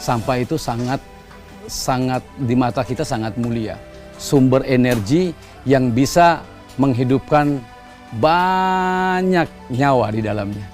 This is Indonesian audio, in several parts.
sampah itu sangat di mata kita sangat mulia. Sumber energi yang bisa menghidupkan banyak nyawa di dalamnya.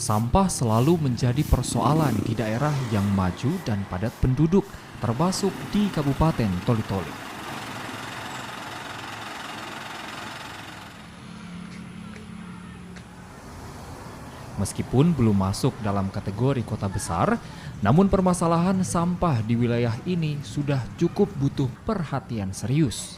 Sampah selalu menjadi persoalan di daerah yang maju dan padat penduduk, termasuk di Kabupaten Toli-Toli. Meskipun belum masuk dalam kategori kota besar, namun permasalahan sampah di wilayah ini sudah cukup butuh perhatian serius.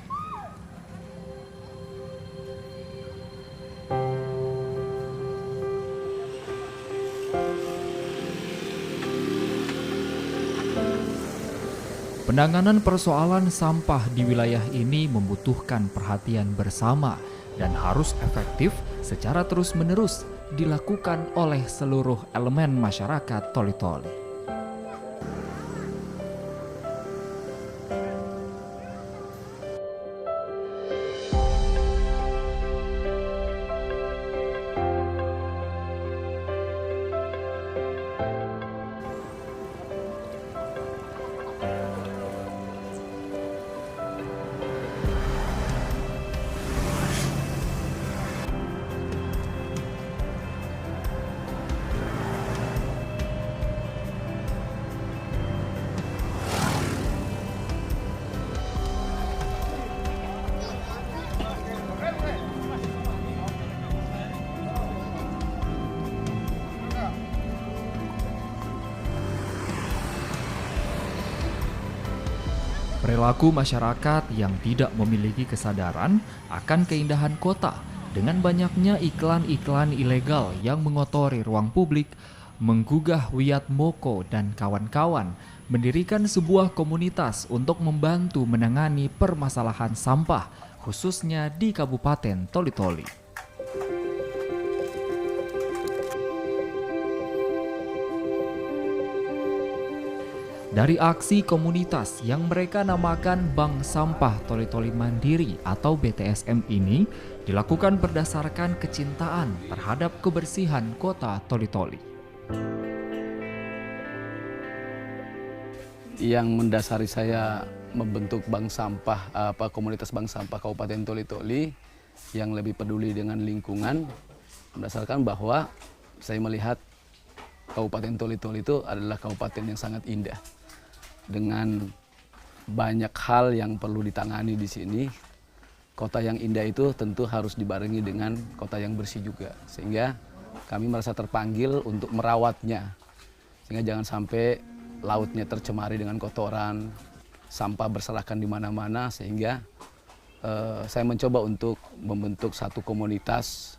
Penanganan persoalan sampah di wilayah ini membutuhkan perhatian bersama dan harus efektif secara terus-menerus dilakukan oleh seluruh elemen masyarakat Toli-Toli. Perilaku masyarakat yang tidak memiliki kesadaran akan keindahan kota dengan banyaknya iklan-iklan ilegal yang mengotori ruang publik, menggugah Wiatmoko dan kawan-kawan mendirikan sebuah komunitas untuk membantu menangani permasalahan sampah, khususnya di Kabupaten Toli-Toli. Dari aksi komunitas yang mereka namakan Bank Sampah Toli-Toli Mandiri atau BTSM ini dilakukan berdasarkan kecintaan terhadap kebersihan kota Toli-Toli. Yang mendasari saya membentuk bank sampah, komunitas bank sampah Kabupaten Toli-Toli yang lebih peduli dengan lingkungan, berdasarkan bahwa saya melihat Kabupaten Toli-Toli itu adalah kabupaten yang sangat indah. Dengan banyak hal yang perlu ditangani di sini, kota yang indah itu tentu harus dibarengi dengan kota yang bersih juga. Sehingga kami merasa terpanggil untuk merawatnya. Sehingga jangan sampai lautnya tercemari dengan kotoran, sampah berserakan di mana-mana. Sehingga saya mencoba untuk membentuk satu komunitas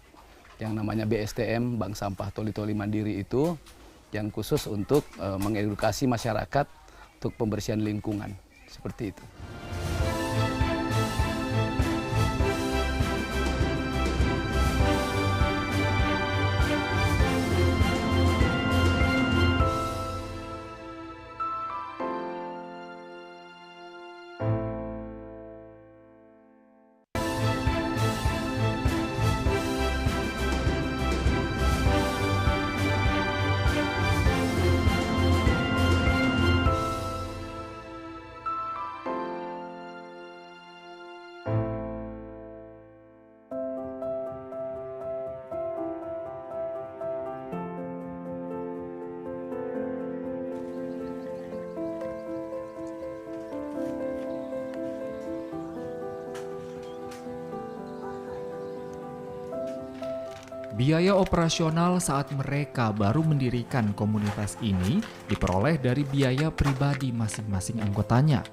yang namanya BSTM, Bank Sampah Toli-Toli Mandiri itu, yang khusus untuk mengedukasi masyarakat untuk pembersihan lingkungan, seperti itu. Biaya operasional saat mereka baru mendirikan komunitas ini diperoleh dari biaya pribadi masing-masing anggotanya.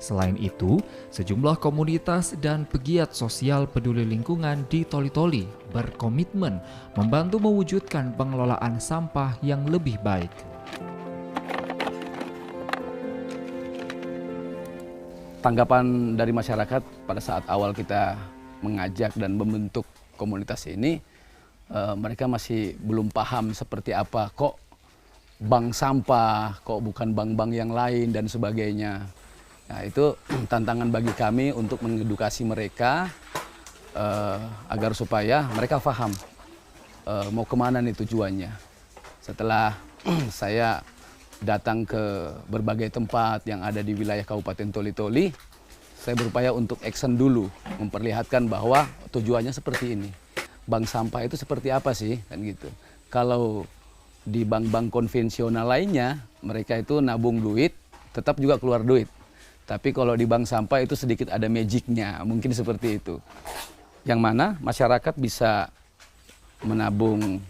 Selain itu, sejumlah komunitas dan pegiat sosial peduli lingkungan di Toli-Toli berkomitmen membantu mewujudkan pengelolaan sampah yang lebih baik. Tanggapan dari masyarakat pada saat awal kita mengajak dan membentuk komunitas ini, mereka masih belum paham seperti apa, kok bank sampah, kok bukan bank-bank yang lain dan sebagainya. Nah, itu tantangan bagi kami untuk mengedukasi mereka agar supaya mereka paham mau kemana nih tujuannya. Setelah saya datang ke berbagai tempat yang ada di wilayah Kabupaten Toli-Toli, saya berupaya untuk action dulu, memperlihatkan bahwa tujuannya seperti ini. Bank sampah itu seperti apa sih, kan gitu. Kalau di bank-bank konvensional lainnya, mereka itu nabung duit, tetap juga keluar duit. Tapi kalau di bank sampah itu sedikit ada magicnya, mungkin seperti itu. Yang mana masyarakat bisa menabung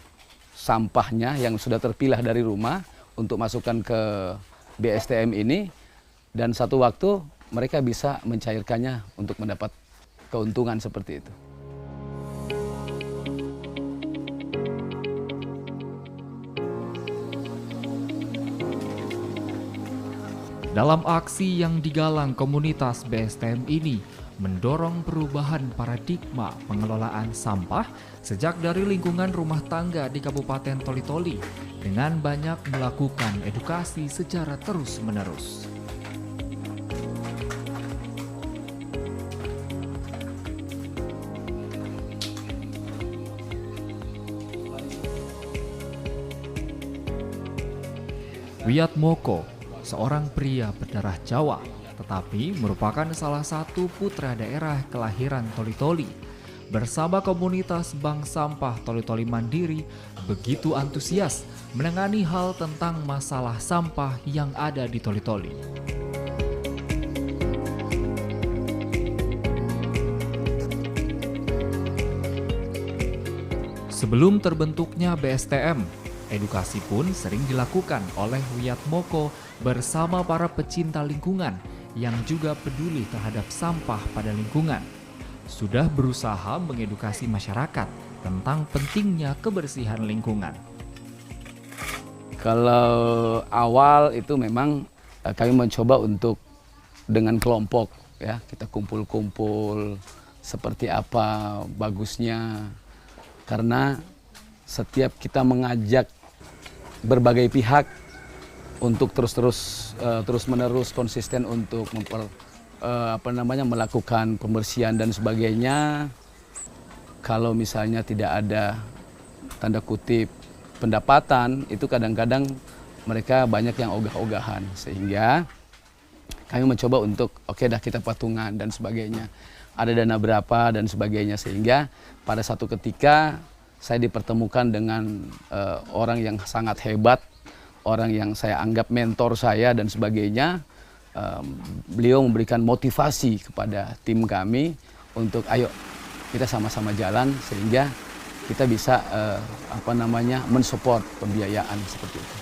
sampahnya yang sudah terpilah dari rumah untuk masukkan ke BSTM ini, dan satu waktu mereka bisa mencairkannya untuk mendapat keuntungan seperti itu. Dalam aksi yang digalang komunitas BSTM ini, mendorong perubahan paradigma pengelolaan sampah sejak dari lingkungan rumah tangga di Kabupaten Toli-Toli dengan banyak melakukan edukasi secara terus-menerus. Wiatmoko, seorang pria berdarah Jawa, tetapi merupakan salah satu putra daerah kelahiran Toli-Toli. Bersama komunitas Bank Sampah Toli-Toli Mandiri, begitu antusias menangani hal tentang masalah sampah yang ada di Toli-Toli. Sebelum terbentuknya BSTM, edukasi pun sering dilakukan oleh Wiatmoko bersama para pecinta lingkungan yang juga peduli terhadap sampah pada lingkungan. Sudah berusaha mengedukasi masyarakat tentang pentingnya kebersihan lingkungan. Kalau awal itu memang kami mencoba untuk dengan kelompok, ya, kita kumpul-kumpul seperti apa bagusnya, karena setiap kita mengajak berbagai pihak untuk terus-menerus konsisten untuk melakukan pembersihan dan sebagainya. Kalau misalnya tidak ada tanda kutip pendapatan, itu kadang-kadang mereka banyak yang ogah-ogahan, sehingga kami mencoba untuk oke dah kita patungan dan sebagainya. Ada dana berapa dan sebagainya, sehingga pada satu ketika saya dipertemukan dengan orang yang sangat hebat, orang yang saya anggap mentor saya dan sebagainya. Beliau memberikan motivasi kepada tim kami untuk ayo kita sama-sama jalan sehingga kita bisa mensupport pembiayaan seperti itu.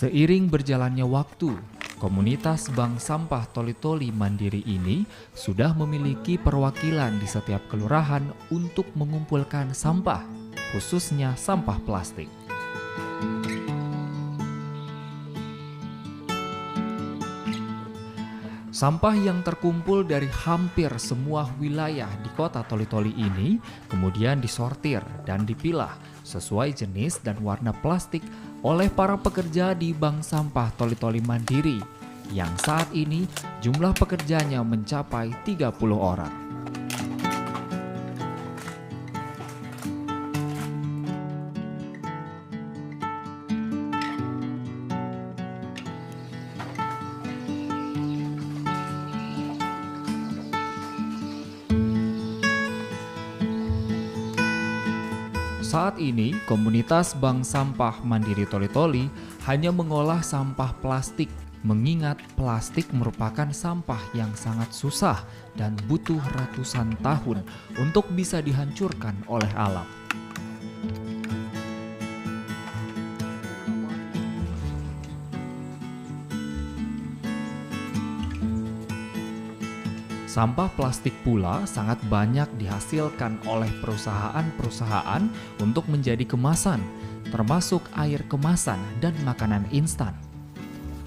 Seiring berjalannya waktu, komunitas Bank Sampah Toli-Toli Mandiri ini sudah memiliki perwakilan di setiap kelurahan untuk mengumpulkan sampah, khususnya sampah plastik. Sampah yang terkumpul dari hampir semua wilayah di kota Toli-Toli ini kemudian disortir dan dipilah sesuai jenis dan warna plastik oleh para pekerja di Bank Sampah Toli-Toli Mandiri yang saat ini jumlah pekerjanya mencapai 30 orang. Saat ini, komunitas Bank Sampah Mandiri Toli-Toli hanya mengolah sampah plastik, mengingat plastik merupakan sampah yang sangat susah dan butuh ratusan tahun untuk bisa dihancurkan oleh alam. Sampah plastik pula sangat banyak dihasilkan oleh perusahaan-perusahaan untuk menjadi kemasan, termasuk air kemasan dan makanan instan.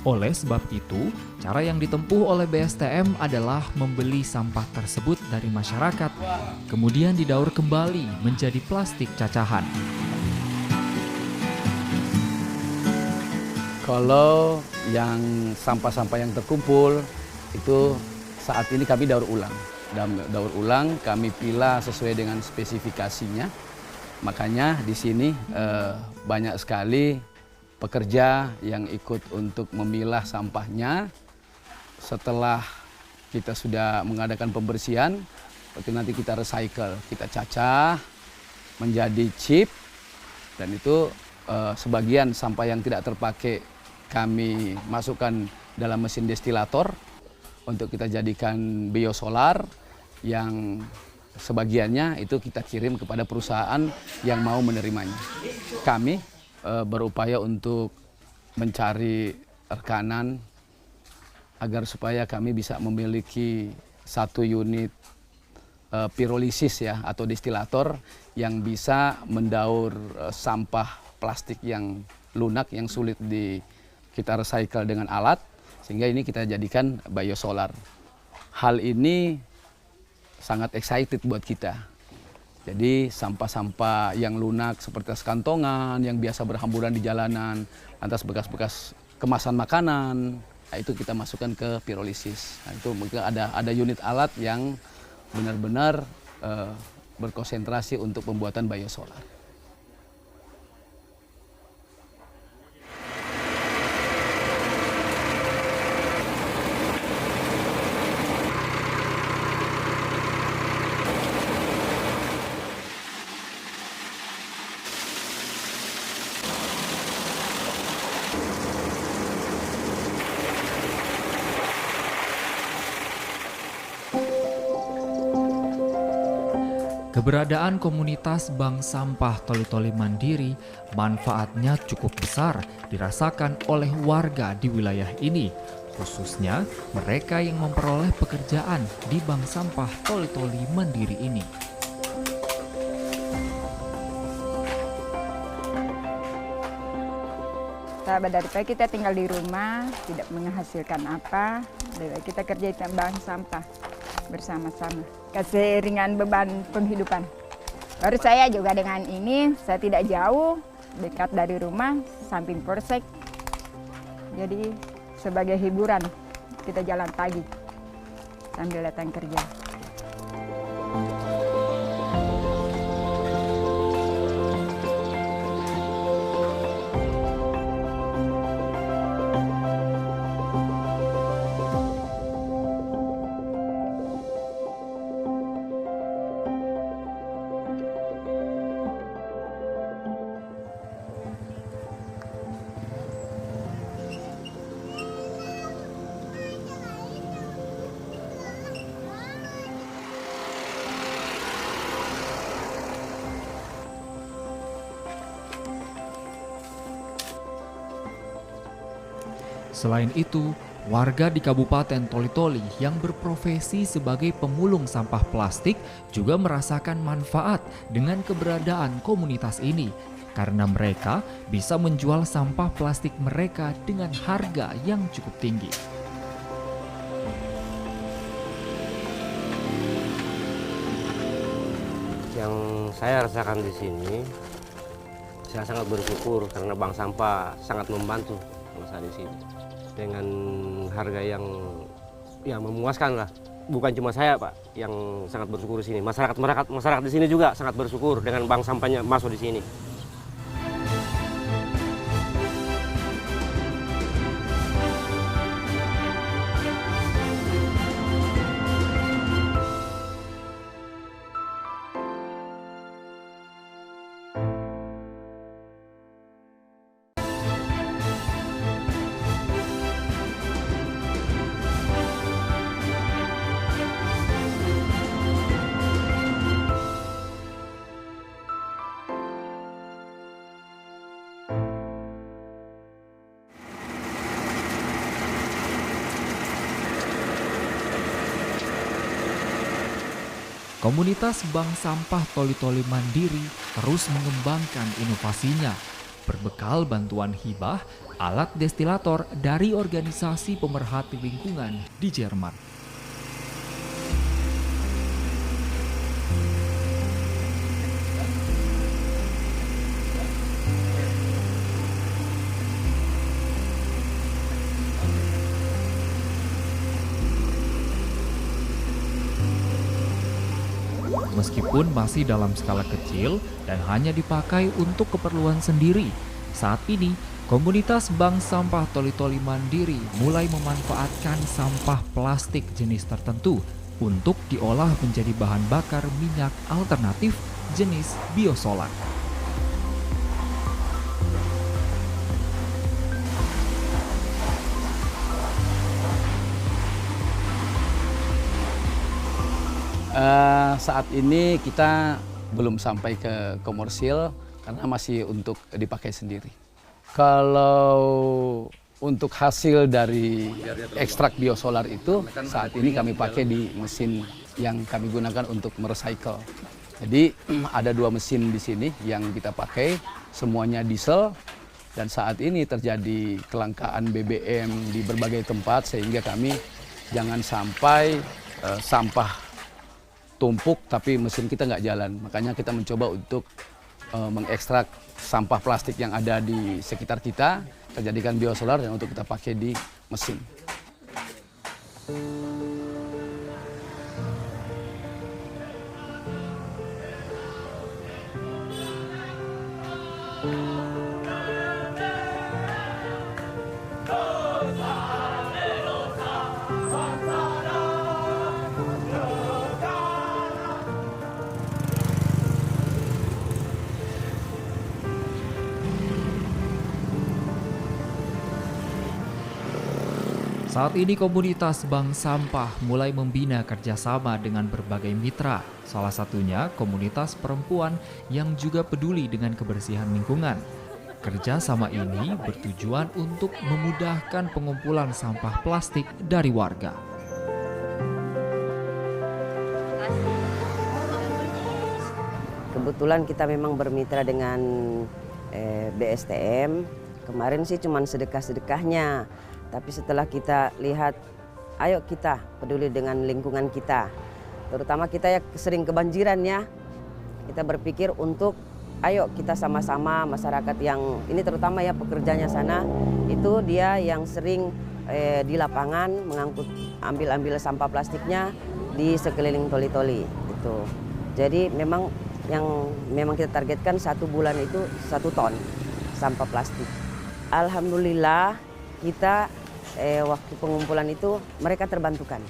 Oleh sebab itu, cara yang ditempuh oleh BSTM adalah membeli sampah tersebut dari masyarakat, kemudian didaur kembali menjadi plastik cacahan. Kalau yang sampah-sampah yang terkumpul itu saat ini kami daur ulang. Daur ulang kami pilah sesuai dengan spesifikasinya. Makanya di sini banyak sekali pekerja yang ikut untuk memilah sampahnya. Setelah kita sudah mengadakan pembersihan, itu nanti kita recycle, kita cacah menjadi chip, dan itu sebagian sampah yang tidak terpakai kami masukkan dalam mesin destilator untuk kita jadikan biosolar, yang sebagiannya itu kita kirim kepada perusahaan yang mau menerimanya. Kami berupaya untuk mencari rekanan agar supaya kami bisa memiliki satu unit pirolisis ya atau destilator yang bisa mendaur sampah plastik yang lunak yang sulit kita recycle dengan alat, sehingga ini kita jadikan biosolar. Hal ini sangat excited buat kita. Jadi sampah-sampah yang lunak seperti kantongan yang biasa berhamburan di jalanan, lantas bekas-bekas kemasan makanan, nah itu kita masukkan ke pirolisis. Nah, itu mungkin ada unit alat yang benar-benar berkonsentrasi untuk pembuatan biosolar. Keberadaan komunitas Bank Sampah Toli-Toli Mandiri manfaatnya cukup besar dirasakan oleh warga di wilayah ini, khususnya mereka yang memperoleh pekerjaan di Bank Sampah Toli-Toli Mandiri ini. Daripada kita tinggal di rumah, tidak menghasilkan apa, daripada kita kerja di bank sampah bersama-sama. Kasih ringan beban penghidupan. Baru saya juga dengan ini, saya tidak jauh, dekat dari rumah, samping Polsek. Jadi sebagai hiburan, kita jalan pagi sambil datang kerja. Selain itu, warga di Kabupaten Toli-Toli yang berprofesi sebagai pemulung sampah plastik juga merasakan manfaat dengan keberadaan komunitas ini, karena mereka bisa menjual sampah plastik mereka dengan harga yang cukup tinggi. Yang saya rasakan di sini, saya sangat bersyukur karena bank sampah sangat membantu saya di sini dengan harga yang memuaskan lah. Bukan cuma saya Pak yang sangat bersyukur di sini, masyarakat di sini juga sangat bersyukur dengan bank sampahnya masuk di sini. Komunitas Bank Sampah Toli-Toli Mandiri terus mengembangkan inovasinya, berbekal bantuan hibah alat destilator dari organisasi pemerhati lingkungan di Jerman. Meskipun masih dalam skala kecil dan hanya dipakai untuk keperluan sendiri, saat ini komunitas Bank Sampah Toli-Toli Mandiri mulai memanfaatkan sampah plastik jenis tertentu untuk diolah menjadi bahan bakar minyak alternatif jenis biosolar. Saat ini kita belum sampai ke komersil karena masih untuk dipakai sendiri. Kalau untuk hasil dari ekstrak biosolar itu saat ini kami pakai di mesin yang kami gunakan untuk merecycle. Jadi ada 2 mesin di sini yang kita pakai, semuanya diesel, dan saat ini terjadi kelangkaan BBM di berbagai tempat sehingga kami jangan sampai sampah tumpuk tapi mesin kita nggak jalan. Makanya kita mencoba untuk mengekstrak sampah plastik yang ada di sekitar kita jadikan biosolar dan untuk kita pakai di mesin. Saat ini komunitas Bank Sampah mulai membina kerjasama dengan berbagai mitra, salah satunya komunitas perempuan yang juga peduli dengan kebersihan lingkungan. Kerjasama ini bertujuan untuk memudahkan pengumpulan sampah plastik dari warga. Kebetulan kita memang bermitra dengan BSTM. Kemarin sih cuma sedekah-sedekahnya. Tapi setelah kita lihat, ayo kita peduli dengan lingkungan kita. Terutama kita ya sering kebanjiran ya. Kita berpikir untuk ayo kita sama-sama masyarakat yang ini terutama ya pekerjanya sana. Itu dia yang sering di lapangan mengangkut ambil sampah plastiknya di sekeliling Toli-Toli. Gitu. Jadi memang kita targetkan 1 bulan itu 1 ton sampah plastik. Alhamdulillah kita waktu pengumpulan itu mereka terbantukan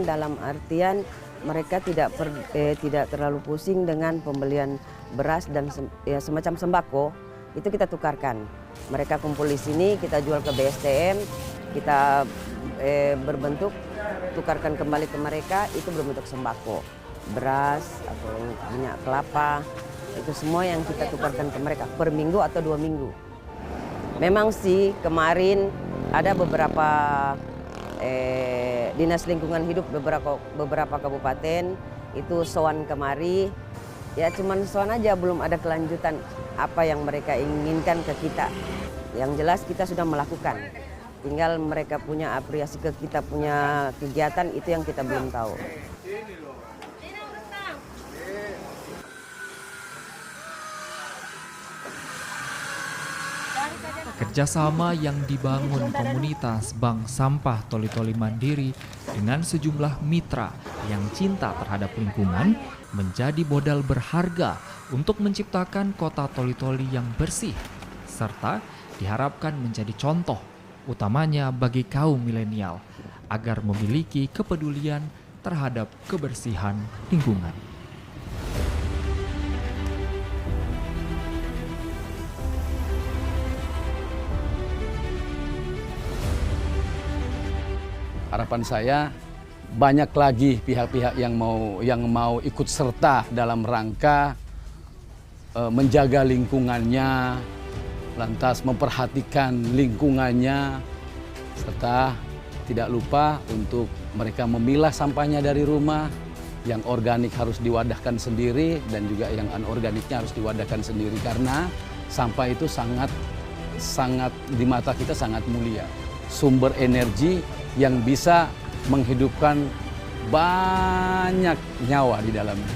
dalam artian mereka tidak terlalu pusing dengan pembelian beras dan semacam sembako. Itu kita tukarkan, mereka kumpul di sini, kita jual ke BSTM, kita berbentuk tukarkan kembali ke mereka, itu berbentuk sembako, beras atau minyak kelapa, itu semua yang kita tukarkan ke mereka per minggu atau 2 minggu. Memang sih kemarin ada beberapa dinas lingkungan hidup beberapa kabupaten itu sowan kemari, ya cuman sowan aja, belum ada kelanjutan apa yang mereka inginkan ke kita. Yang jelas kita sudah melakukan, tinggal mereka punya apresiasi ke kita punya kegiatan itu yang kita belum tahu. Kerjasama yang dibangun komunitas Bank Sampah Toli-Toli Mandiri dengan sejumlah mitra yang cinta terhadap lingkungan menjadi modal berharga untuk menciptakan kota Toli-Toli yang bersih, serta diharapkan menjadi contoh utamanya bagi kaum milenial agar memiliki kepedulian terhadap kebersihan lingkungan. Harapan saya banyak lagi pihak-pihak yang mau ikut serta dalam rangka menjaga lingkungannya, lantas memperhatikan lingkungannya, serta tidak lupa untuk mereka memilah sampahnya dari rumah. Yang organik harus diwadahkan sendiri dan juga yang anorganiknya harus diwadahkan sendiri, karena sampah itu sangat di mata kita sangat mulia, sumber energi yang bisa menghidupkan banyak nyawa di dalamnya.